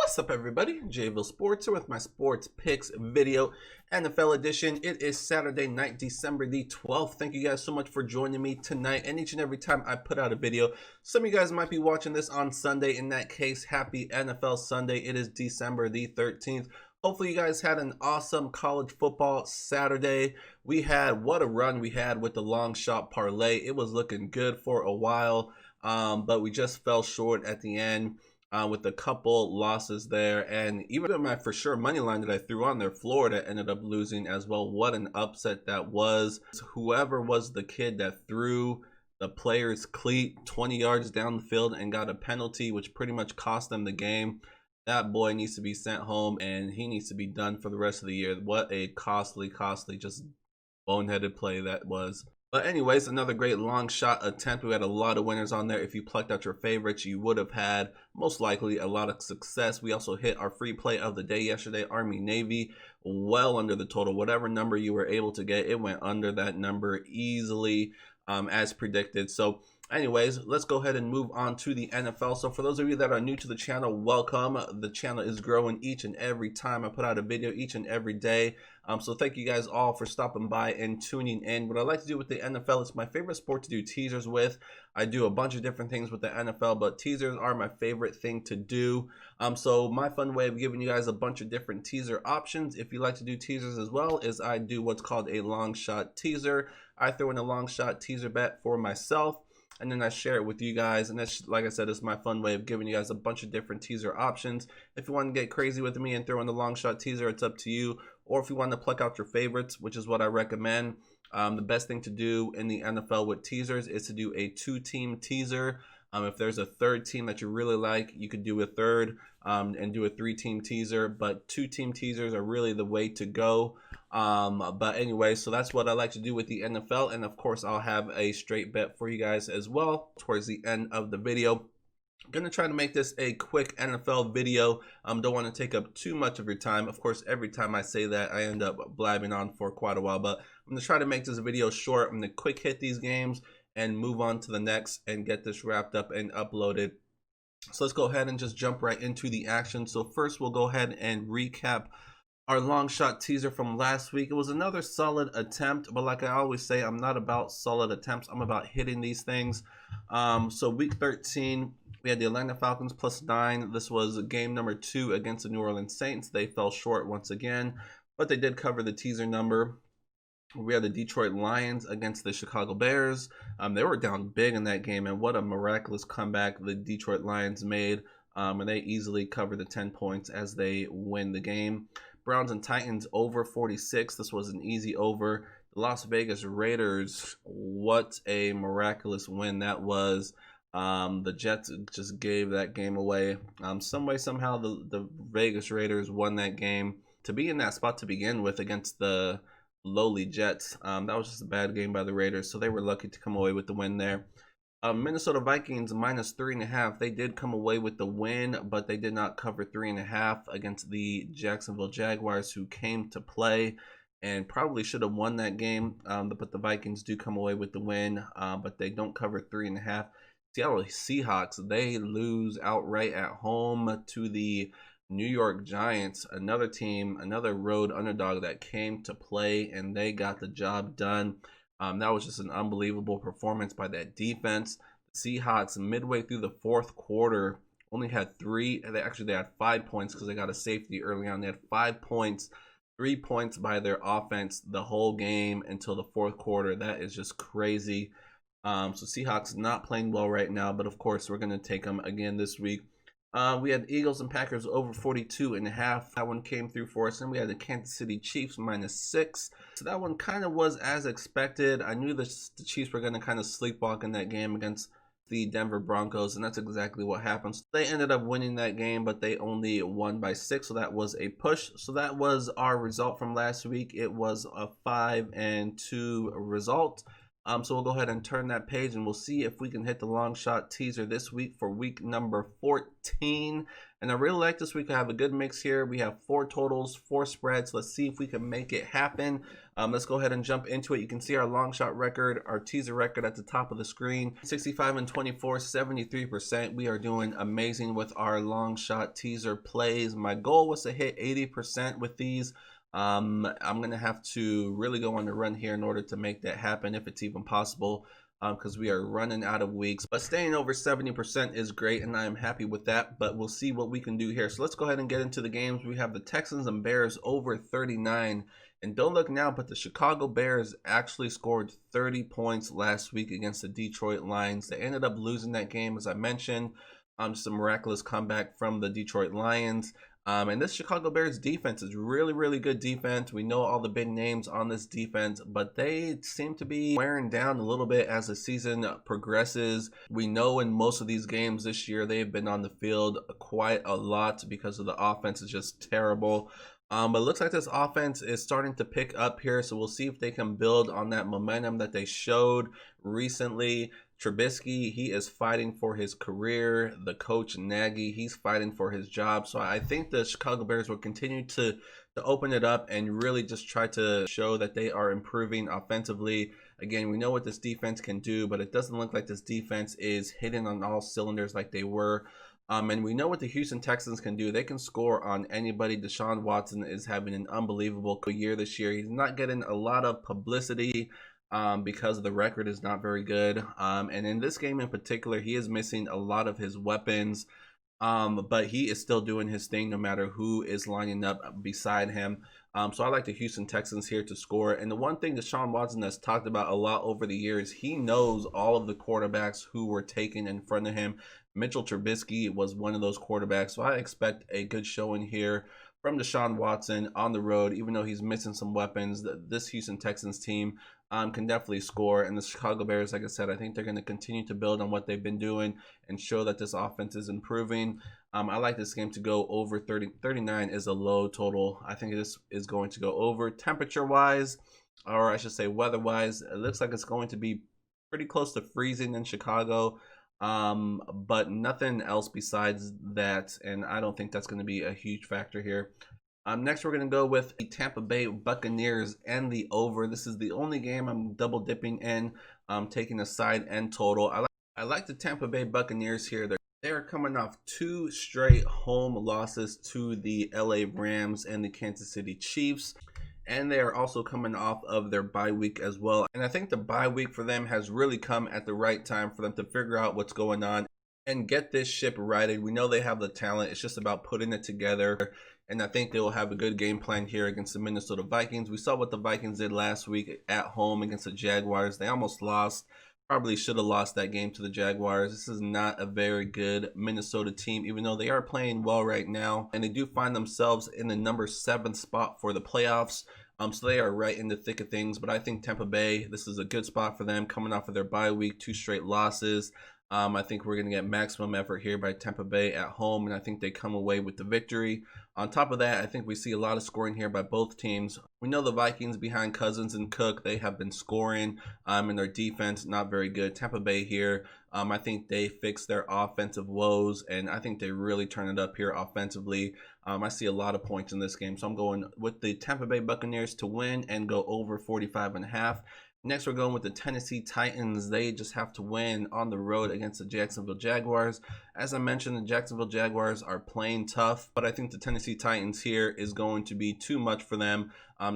What's up, everybody? JVille Sports here with my sports picks video, NFL edition. It is Saturday night, December the 12th. Thank you guys so much for joining me tonight and each and every time I put out a video. Some of you guys might be watching this on Sunday. In that case, happy NFL Sunday. It is December the 13th. Hopefully you guys had an awesome college football Saturday. What a run we had with the long shot parlay. It was looking good for a while, but we just fell short at the end. With a couple losses there, and even my for sure money line that I threw on there, Florida ended up losing as well. What an upset that was. Whoever was the kid that threw the player's cleat 20 yards down the field and got a penalty, which pretty much cost them the game, that boy needs to be sent home and he needs to be done for the rest of the year. What a costly, just boneheaded play that was. But anyways, another great long shot attempt. We had a lot of winners on there. If you plucked out your favorites, you would have had most likely a lot of success. We also hit our free play of the day yesterday, Army Navy, well under the total. Whatever number you were able to get, it went under that number easily, as predicted. So anyways, let's go ahead and move on to the NFL. So for those of you that are new to the channel, welcome. The channel is growing each and every time I put out a video, each and every day. So thank you guys all for stopping by and tuning in. What I like to do with the NFL, it's my favorite sport to do teasers with. I do a bunch of different things with the NFL, but teasers are my favorite thing to do. So my fun way of giving you guys a bunch of different teaser options, if you like to do teasers as well, is I do what's called a long shot teaser. I throw in a long shot teaser bet for myself, and then I share it with you guys. And that's, like I said, it's my fun way of giving you guys a bunch of different teaser options. If you want to get crazy with me and throw in the long shot teaser, it's up to you. Or if you want to pluck out your favorites, which is what I recommend, the best thing to do in the NFL with teasers is to do a two-team teaser. If there's a third team that you really like, you could do a third and do a three-team teaser. But two-team teasers are really the way to go. But anyway, so that's what I like to do with the NFL. And of course, I'll have a straight bet for you guys as well towards the end of the video. I'm going to try to make this a quick NFL video. Don't want to take up too much of your time. Of course, every time I say that, I end up blabbing on for quite a while. But I'm going to try to make this video short. I'm going to quick hit these games and move on to the next and get this wrapped up and uploaded. So let's go ahead and just jump right into the action. So first, we'll go ahead and recap our long shot teaser from last week. It was another solid attempt, but like I always say, I'm not about solid attempts. I'm about hitting these things. So week 13, we had the Atlanta Falcons +9. This was game number 2 against the New Orleans Saints. They fell short once again, but they did cover the teaser number. We had the Detroit Lions against the Chicago Bears. They were down big in that game, and what a miraculous comeback the Detroit Lions made. And they easily covered the 10 points as they win the game. Browns and Titans over 46. This was an easy over. The Las Vegas Raiders, what a miraculous win that was. The Jets just gave that game away. Some way, somehow, the Vegas Raiders won that game. To be in that spot to begin with against the lowly Jets, that was just a bad game by the Raiders, so they were lucky to come away with the win there. Minnesota Vikings -3.5. They did come away with the win, but they did not cover 3.5 against the Jacksonville Jaguars, who came to play and probably should have won that game. But the Vikings do come away with the win, but they don't cover 3.5. Seattle Seahawks, they lose outright at home to the New York Giants, another team, another road underdog that came to play, and they got the job done. That was just an unbelievable performance by that defense. The Seahawks, midway through the fourth quarter, only had 3. They had 5 points because they got a safety early on. They had 5 points, 3 points by their offense the whole game until the fourth quarter. That is just crazy. So Seahawks not playing well right now, but of course we're going to take them again this week. We had Eagles and Packers over 42.5. That one came through for us. And we had the Kansas City Chiefs -6. So that one kind of was as expected. I knew the Chiefs were going to kind of sleepwalk in that game against the Denver Broncos, and that's exactly what happened. So they ended up winning that game, but they only won by 6, so that was a push. So that was our result from last week. It was a 5-2 result. So we'll go ahead and turn that page and we'll see if we can hit the long shot teaser this week for week number 14. And I really like this week. I have a good mix here. We have 4 totals, 4 spreads. Let's see if we can make it happen. Let's go ahead and jump into it. You can see our long shot record, our teaser record at the top of the screen. 65-24, 73%. We are doing amazing with our long shot teaser plays. My goal was to hit 80% with these. I'm gonna have to really go on the run here in order to make that happen, if it's even possible, because we are running out of weeks. But staying over 70% is great, and I am happy with that. But we'll see what we can do here. So let's go ahead and get into the games. We have the Texans and Bears over 39. And don't look now, but the Chicago Bears actually scored 30 points last week against the Detroit Lions. They ended up losing that game, as I mentioned. Just a miraculous comeback from the Detroit Lions. And this Chicago Bears defense is really, really good defense. We know all the big names on this defense, but they seem to be wearing down a little bit as the season progresses. We know in most of these games this year, they've been on the field quite a lot because of the offense is just terrible. But it looks like this offense is starting to pick up here, so we'll see if they can build on that momentum that they showed recently. Trubisky, he is fighting for his career. The coach, Nagy, he's fighting for his job. So I think the Chicago Bears will continue to open it up and really just try to show that they are improving offensively. Again, we know what this defense can do, but it doesn't look like this defense is hitting on all cylinders like they were. And we know what the Houston Texans can do. They can score on anybody. Deshaun Watson is having an unbelievable year this year. He's not getting a lot of publicity because the record is not very good. And in this game in particular, he is missing a lot of his weapons. But he is still doing his thing no matter who is lining up beside him. So I like the Houston Texans here to score. And the one thing Deshaun Watson has talked about a lot over the years, he knows all of the quarterbacks who were taken in front of him. Mitchell Trubisky was one of those quarterbacks. So I expect a good showing here from Deshaun Watson on the road. Even though he's missing some weapons, this Houston Texans team can definitely score. And the Chicago Bears, like I said, I think they're going to continue to build on what they've been doing and show that this offense is improving. I like this game to go over 39 is a low total. I think this is going to go over. Temperature-wise, or I should say weather-wise, it looks like it's going to be pretty close to freezing in Chicago. But nothing else besides that, and I don't think that's going to be a huge factor here. Next, we're going to go with the Tampa Bay Buccaneers and the over. This is the only game I'm double dipping in, taking a side and total. I like the Tampa Bay Buccaneers here. They're coming off 2 straight home losses to the LA Rams and the Kansas City Chiefs. And they are also coming off of their bye week as well. And I think the bye week for them has really come at the right time for them to figure out what's going on and get this ship righted. We know they have the talent. It's just about putting it together. And I think they will have a good game plan here against the Minnesota Vikings. We saw what the Vikings did last week at home against the Jaguars. They almost lost. Probably should have lost that game to the Jaguars. This is not a very good Minnesota team, even though they are playing well right now. And they do find themselves in the number 7 spot for the playoffs. So they are right in the thick of things. But I think Tampa Bay, this is a good spot for them coming off of their bye week, 2 straight losses. I think we're going to get maximum effort here by Tampa Bay at home, and I think they come away with the victory. On top of that, I think we see a lot of scoring here by both teams. We know the Vikings behind Cousins and Cook, they have been scoring, and their defense not very good. Tampa Bay here, I think they fix their offensive woes, and I think they really turn it up here offensively. I see a lot of points in this game, so I'm going with the Tampa Bay Buccaneers to win and go over 45.5. Next, we're going with the Tennessee Titans. They just have to win on the road against the Jacksonville Jaguars. As I mentioned, the Jacksonville Jaguars are playing tough, but I think the Tennessee Titans here is going to be too much for them.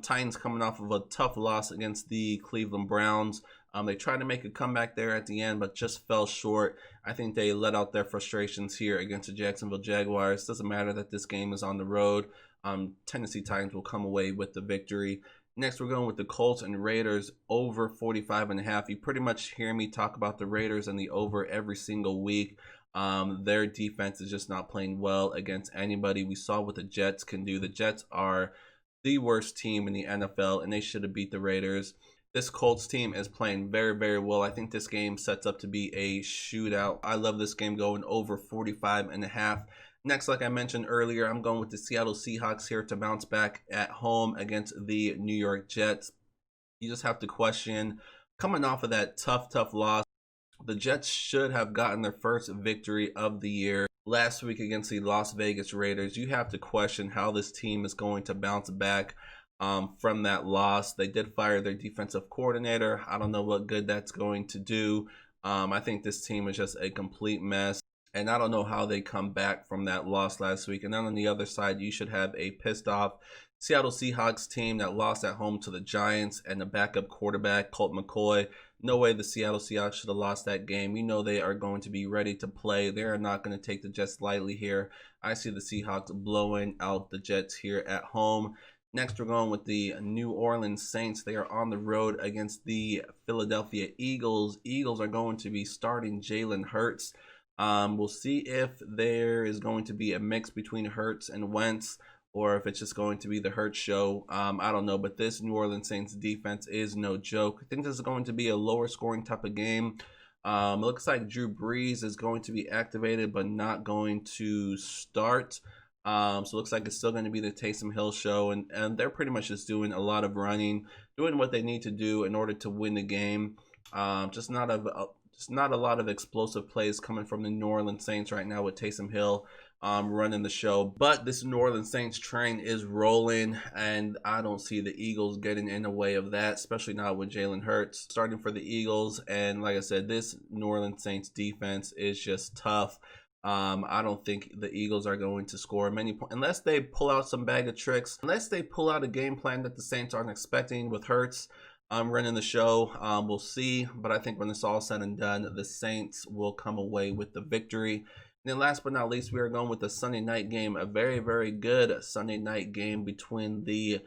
Titans coming off of a tough loss against the Cleveland Browns. They tried to make a comeback there at the end, but just fell short. I think they let out their frustrations here against the Jacksonville Jaguars. Doesn't matter that this game is on the road. Tennessee Titans will come away with the victory. Next, we're going with the Colts and Raiders over 45.5. You pretty much hear me talk about the Raiders and the over every single week. Their defense is just not playing well against anybody. We saw what the Jets can do. The Jets are the worst team in the NFL, and they should have beat the Raiders. This Colts team is playing very, very well. I think this game sets up to be a shootout. I love this game going over 45.5. Next, like I mentioned earlier, I'm going with the Seattle Seahawks here to bounce back at home against the New York Jets. You just have to question Coming off of that tough loss, the Jets should have gotten their first victory of the year last week against the Las Vegas Raiders. You have to question how this team is going to bounce back from that loss. They did fire their defensive coordinator. I don't know what good that's going to do. I think this team is just a complete mess. And I don't know how they come back from that loss last week. And then on the other side, you should have a pissed off Seattle Seahawks team that lost at home to the Giants and the backup quarterback, Colt McCoy. No way the Seattle Seahawks should have lost that game. You know they are going to be ready to play. They are not going to take the Jets lightly here. I see the Seahawks blowing out the Jets here at home. Next, we're going with the New Orleans Saints. They are on the road against the Philadelphia Eagles. Eagles are going to be starting Jalen Hurts. We'll see if there is going to be a mix between Hurts and Wentz, or if it's just going to be the Hurts show. I don't know, but this New Orleans Saints defense is no joke. I think this is going to be a lower scoring type of game. It looks like Drew Brees is going to be activated, but not going to start. So it looks like it's still going to be the Taysom Hill show, and they're pretty much just doing a lot of running, doing what they need to do in order to win the game. Just not a lot of explosive plays coming from the New Orleans Saints right now with Taysom Hill running the show. But this New Orleans Saints train is rolling, and I don't see the Eagles getting in the way of that, especially not with Jalen Hurts starting for the Eagles. And like I said, this New Orleans Saints defense is just tough. I don't think the Eagles are going to score many points unless they pull out some bag of tricks, unless they pull out a game plan that the Saints aren't expecting with Hurts running the show. We'll see, but I think when it's all said and done, the Saints will come away with the victory. And then last but not least, we are going with the Sunday night game, a very good Sunday night game between the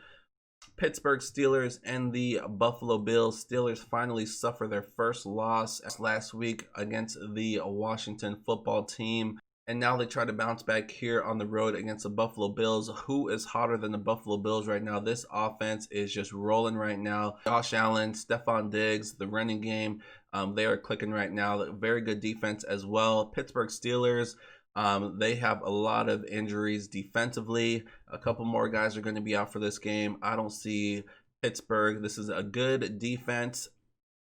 Pittsburgh Steelers and the Buffalo Bills. Steelers finally suffer their first loss last week against the Washington football team. And now they try to bounce back here on the road against the Buffalo Bills. Who is hotter than the Buffalo Bills right now? This offense is just rolling right now. Josh Allen, Stephon Diggs, the running game, they are clicking right now. Very good defense as well. Pittsburgh Steelers, they have a lot of injuries defensively. A couple more guys are going to be out for this game. I don't see Pittsburgh. This is a good defense.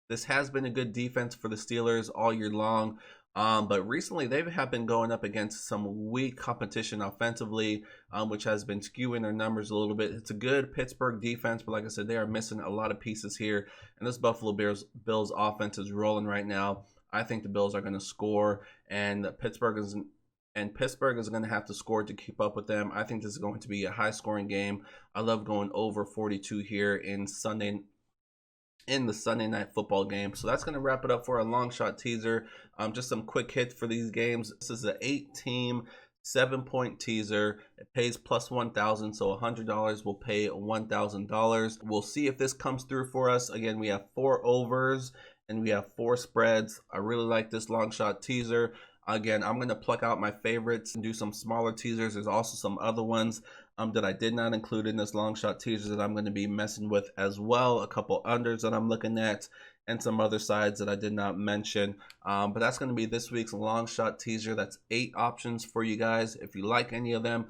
This has been a good defense for the Steelers all year long. But recently they have been going up against some weak competition offensively, which has been skewing their numbers a little bit. It's a good Pittsburgh defense, but like I said, they are missing a lot of pieces here. And this Buffalo Bills offense is rolling right now. I think the Bills are going to score, and Pittsburgh is going to have to score to keep up with them. I think this is going to be a high-scoring game. I love going over 42 here in the Sunday night football game. So that's going to wrap it up for a long shot teaser. Just some quick hits for these games. This is an 8-team 7-point teaser. It pays plus 1,000, so $100 will pay $1,000. We'll see if this comes through for us. Again, we have 4 overs and we have 4 spreads. I really like this long shot teaser. Again, I'm going to pluck out my favorites and do some smaller teasers. There's also some other ones that I did not include in this long shot teaser that I'm going to be messing with as well. A couple unders that I'm looking at and some other sides that I did not mention. But that's going to be this week's long shot teaser. That's 8 options for you guys. If you like any of them,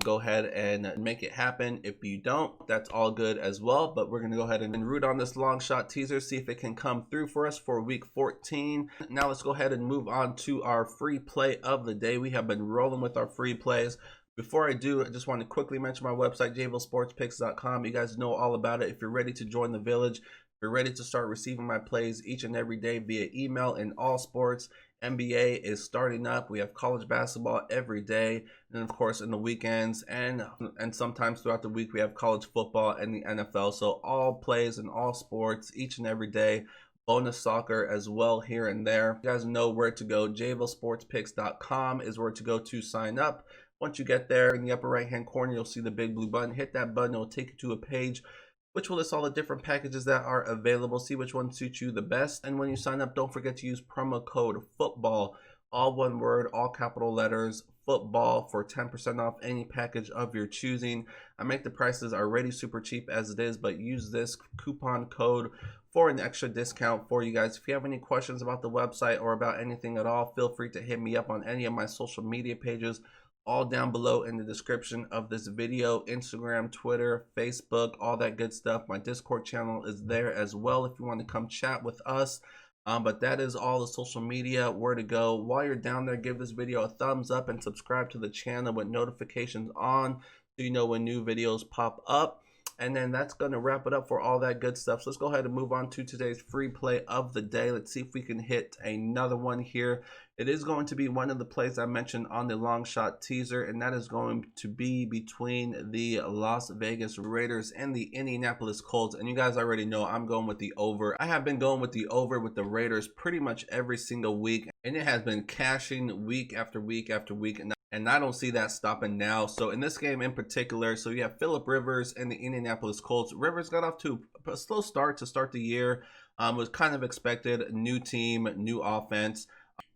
go ahead and make it happen. If you don't, that's all good as well. But we're going to go ahead and root on this long shot teaser, see if it can come through for us for week 14. Now let's go ahead and move on to our free play of the day. We have been rolling with our free plays. Before I do, I just want to quickly mention my website, JVilleSportsPicks.com. You guys know all about it. If you're ready to join the village, if you're ready to start receiving my plays each and every day via email in all sports. NBA is starting up. We have college basketball every day, and of course in the weekends and sometimes throughout the week we have college football and the NFL. So all plays in all sports each and every day. Bonus soccer as well here and there. You guys know where to go. JVilleSportsPicks.com is where to go to sign up. Once you get there, in the upper right hand corner you'll see the big blue button. Hit that button. It will take you to a page which will list all the different packages that are available. See which one suits you the best. And when you sign up, don't forget to use promo code FOOTBALL, all one word, all capital letters, football, for 10% off any package of your choosing. I make the prices already super cheap as it is, but use this coupon code for an extra discount for you guys. If you have any questions about the website or about anything at all, feel free to hit me up on any of my social media pages. all down below in the description of this video. Instagram, Twitter, Facebook, all that good stuff. My Discord channel is there as well if you want to come chat with us. But that is all the social media, where to go. While you're down there, give this video a thumbs up and subscribe to the channel with notifications on so you know when new videos pop up. And then that's going to wrap it up for all that good stuff. So let's go ahead and move on to today's free play of the day. Let's see if we can hit another one here. It is going to be one of the plays I mentioned on the long shot teaser, and that is going to be between the Las Vegas Raiders and the Indianapolis Colts. And you guys already know I'm going with the over. I have been going with the over with the Raiders pretty much every single week, and it has been cashing week after week after week. And I don't see that stopping now. So in this game in particular, so you have Phillip Rivers and the Indianapolis Colts. Rivers got off to a slow start to start the year. Was kind of expected. New team, new offense.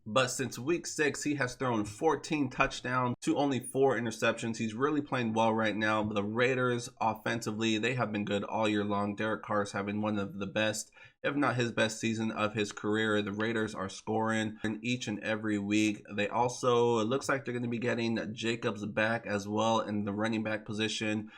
But since week 6, he has thrown 14 touchdowns to only 4 interceptions. He's really playing well right now. The Raiders offensively, they have been good all year long. Derek Carr is having one of the best, if not his best season of his career. The Raiders are scoring in each and every week. They also, it looks like they're going to be getting Jacobs back as well in the running back position.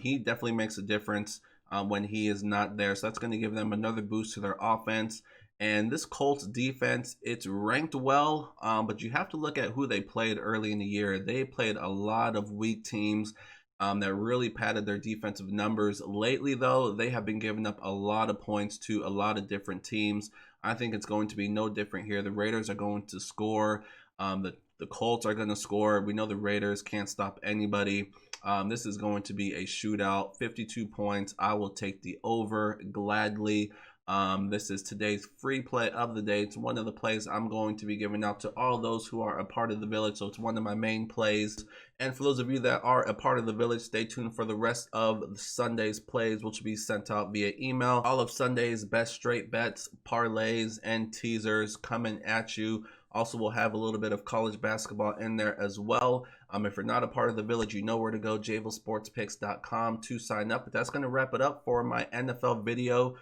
He definitely makes a difference when he is not there. So that's going to give them another boost to their offense. And this Colts defense, it's ranked well, but you have to look at who they played early in the year. They played a lot of weak teams that really padded their defensive numbers. Lately, though, they have been giving up a lot of points to a lot of different teams. I think it's going to be no different here. The Raiders are going to score. The Colts are going to score. We know the Raiders can't stop anybody. This is going to be a shootout, 52 points. I will take the over gladly. This is today's free play of the day. It's one of the plays I'm going to be giving out to all those who are a part of the village. So it's one of my main plays. And for those of you that are a part of the village, stay tuned for the rest of Sunday's plays, which will be sent out via email. All of Sunday's best straight bets, parlays, and teasers coming at you. Also, we'll have a little bit of college basketball in there as well. If you're not a part of the village, you know where to go, JVilleSportsPicks.com to sign up. But that's going to wrap it up for my NFL video.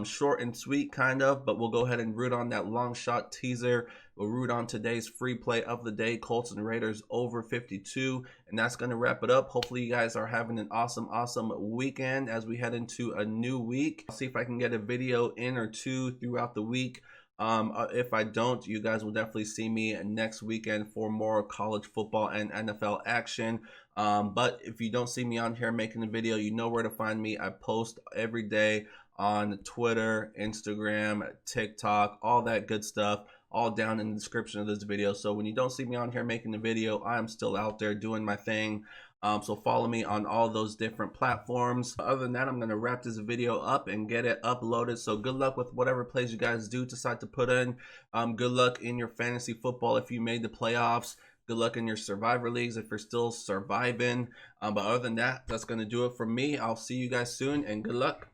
Short and sweet kind of, but we'll go ahead and root on that long shot teaser. We'll root on today's free play of the day, Colts and Raiders over 52, and that's going to wrap it up. Hopefully you guys are having an awesome weekend as we head into a new week. I'll see if I can get a video in or two throughout the week. If I don't, you guys will definitely see me next weekend for more college football and NFL action. But if you don't see me on here making a video, you know where to find me. I post every day on Twitter, Instagram, TikTok, all that good stuff, all down in the description of this video. So when you don't see me on here making a video, I'm still out there doing my thing. So follow me on all those different platforms. Other than that, I'm going to wrap this video up and get it uploaded. So good luck with whatever plays you guys do decide to put in. Good luck in your fantasy football if you made the playoffs. Good luck in your survivor leagues if you're still surviving. But other than that, that's going to do it for me. I'll see you guys soon, and good luck.